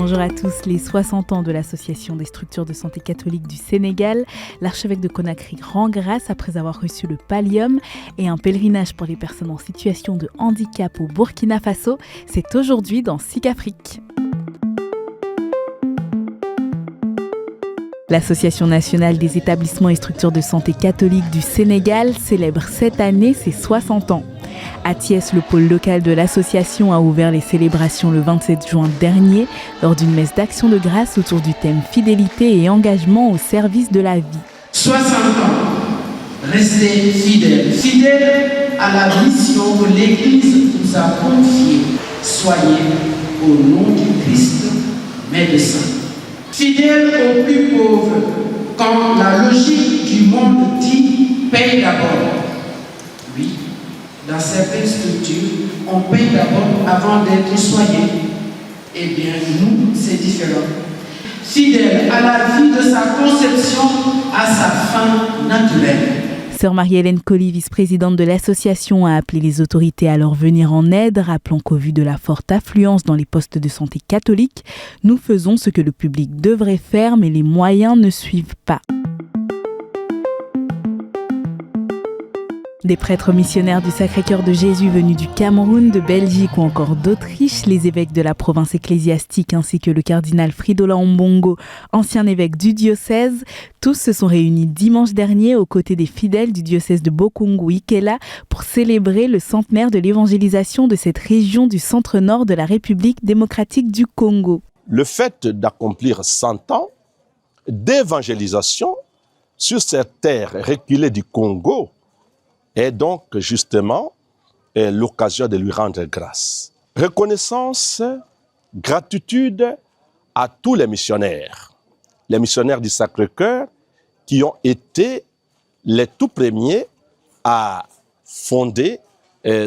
Bonjour à tous. Les 60 ans de l'Association des structures de santé catholique du Sénégal, l'archevêque de Conakry rend grâce après avoir reçu le pallium et un pèlerinage pour les personnes en situation de handicap au Burkina Faso. C'est aujourd'hui dans SIC Afrique. L'Association nationale des établissements et structures de santé catholiques du Sénégal célèbre cette année ses 60 ans. À Thiès, le pôle local de l'association a ouvert les célébrations le 27 juin dernier lors d'une messe d'action de grâce autour du thème fidélité et engagement au service de la vie. 60 ans, restez fidèles, fidèles à la mission que l'Église nous a confiée. Soyez au nom du Christ, médecin. Fidèles aux plus pauvres, quand la logique du monde dit « paye d'abord ». Oui, dans certaines structures, on paye d'abord avant d'être soigné. Eh bien, nous, c'est différent. Fidèle à la vie de sa conception, à sa fin naturelle. Sœur Marie-Hélène Colly, vice-présidente de l'association, a appelé les autorités à leur venir en aide, rappelant qu'au vu de la forte affluence dans les postes de santé catholiques, nous faisons ce que le public devrait faire, mais les moyens ne suivent pas. Des prêtres missionnaires du Sacré-Cœur de Jésus venus du Cameroun, de Belgique ou encore d'Autriche, les évêques de la province ecclésiastique ainsi que le cardinal Fridola Ombongo, ancien évêque du diocèse, tous se sont réunis dimanche dernier aux côtés des fidèles du diocèse de Bokungu-Ikela pour célébrer le centenaire de l'évangélisation de cette région du centre-nord de la République démocratique du Congo. Le fait d'accomplir 100 ans d'évangélisation sur cette terre reculée du Congo est donc justement l'occasion de lui rendre grâce. Reconnaissance, gratitude à tous les missionnaires du Sacré-Cœur qui ont été les tout premiers à fonder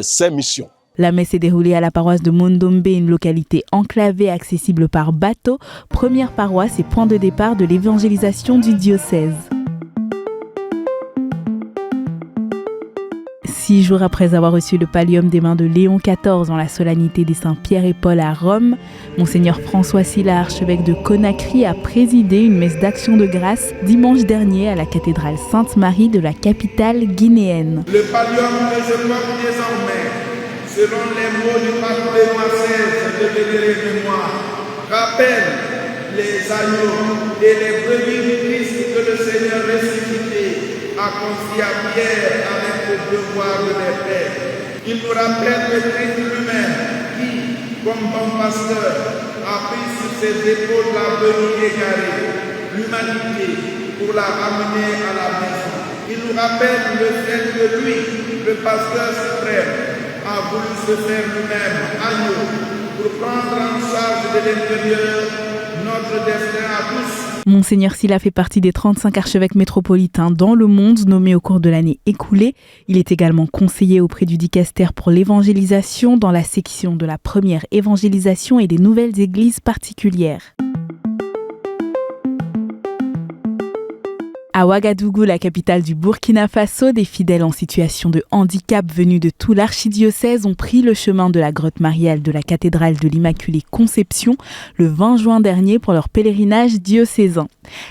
ces missions. La messe s'est déroulée à la paroisse de Mondombe, une localité enclavée accessible par bateau, première paroisse et point de départ de l'évangélisation du diocèse. 6 jours après avoir reçu le pallium des mains de Léon XIV dans la solennité des Saints Pierre et Paul à Rome, Monseigneur François Sylla, archevêque de Conakry, a présidé une messe d'action de grâce dimanche dernier à la cathédrale Sainte-Marie de la capitale guinéenne. Le pallium que je porte désormais, selon les mots du pape Benoît XVI de vénérer mémoire, rappelle les agneaux et les brebis du Christ que le Seigneur ressuscité a confié à Pierre avec le devoir de les pères. Il nous rappelle le Christ lui-même qui, comme bon pasteur, a pris sur ses épaules la brebis égarée, l'humanité, pour la ramener à la maison. Il nous rappelle le fait que lui, le pasteur suprême, a voulu se faire lui-même agneau pour prendre en charge de l'intérieur notre destin à tous. Monseigneur Sylla fait partie des 35 archevêques métropolitains dans le monde nommés au cours de l'année écoulée. Il est également conseiller auprès du dicaster pour l'évangélisation dans la section de la première évangélisation et des nouvelles églises particulières. À Ouagadougou, la capitale du Burkina Faso, des fidèles en situation de handicap venus de tout l'archidiocèse ont pris le chemin de la grotte mariale de la cathédrale de l'Immaculée Conception le 20 juin dernier pour leur pèlerinage diocésain.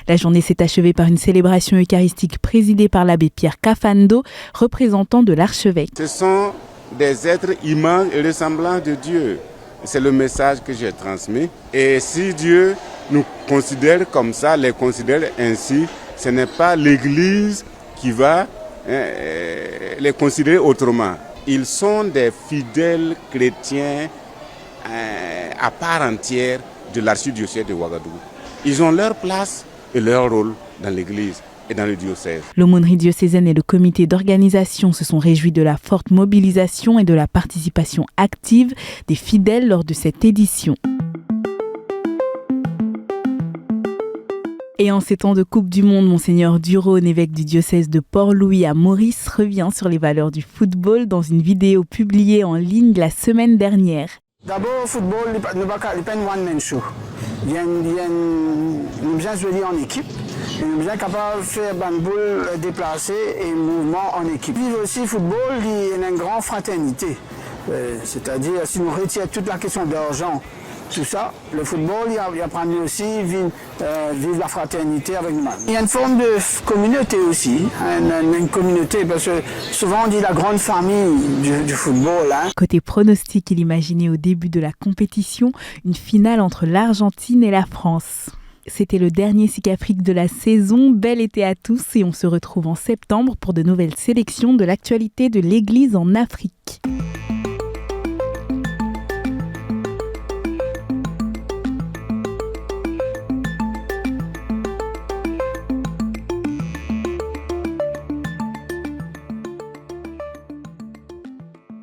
La journée s'est achevée par une célébration eucharistique présidée par l'abbé Pierre Kafando, représentant de l'archevêque. Ce sont des êtres immenses et ressemblants de Dieu. C'est le message que j'ai transmis. Et si Dieu nous considère comme ça, les considère ainsi, ce n'est pas l'Église qui va les considérer autrement. Ils sont des fidèles chrétiens à part entière de l'archidiocèse de Ouagadougou. Ils ont leur place et leur rôle dans l'Église et dans le diocèse. L'aumônerie diocésaine et le comité d'organisation se sont réjouis de la forte mobilisation et de la participation active des fidèles lors de cette édition. Et en ces temps de Coupe du Monde, Monseigneur Duron, évêque du diocèse de Port-Louis à Maurice, revient sur les valeurs du football dans une vidéo publiée en ligne la semaine dernière. D'abord, le football n'est pas une one-man show. Il y a une bien jouer en équipe, il est bien capable de faire une boule déplacée et mouvement en équipe. Puis aussi, le football, il y a une grande fraternité. C'est-à-dire, si on retire toute la question d'argent, tout ça. Le football, il apprend aussi vivre la fraternité avec nous. Il y a une forme de communauté aussi, une communauté, parce que souvent on dit la grande famille du football. Hein. Côté pronostic, il imaginait au début de la compétition une finale entre l'Argentine et la France. C'était le dernier SIC Afrique de la saison. Bel été à tous et on se retrouve en septembre pour de nouvelles sélections de l'actualité de l'Église en Afrique.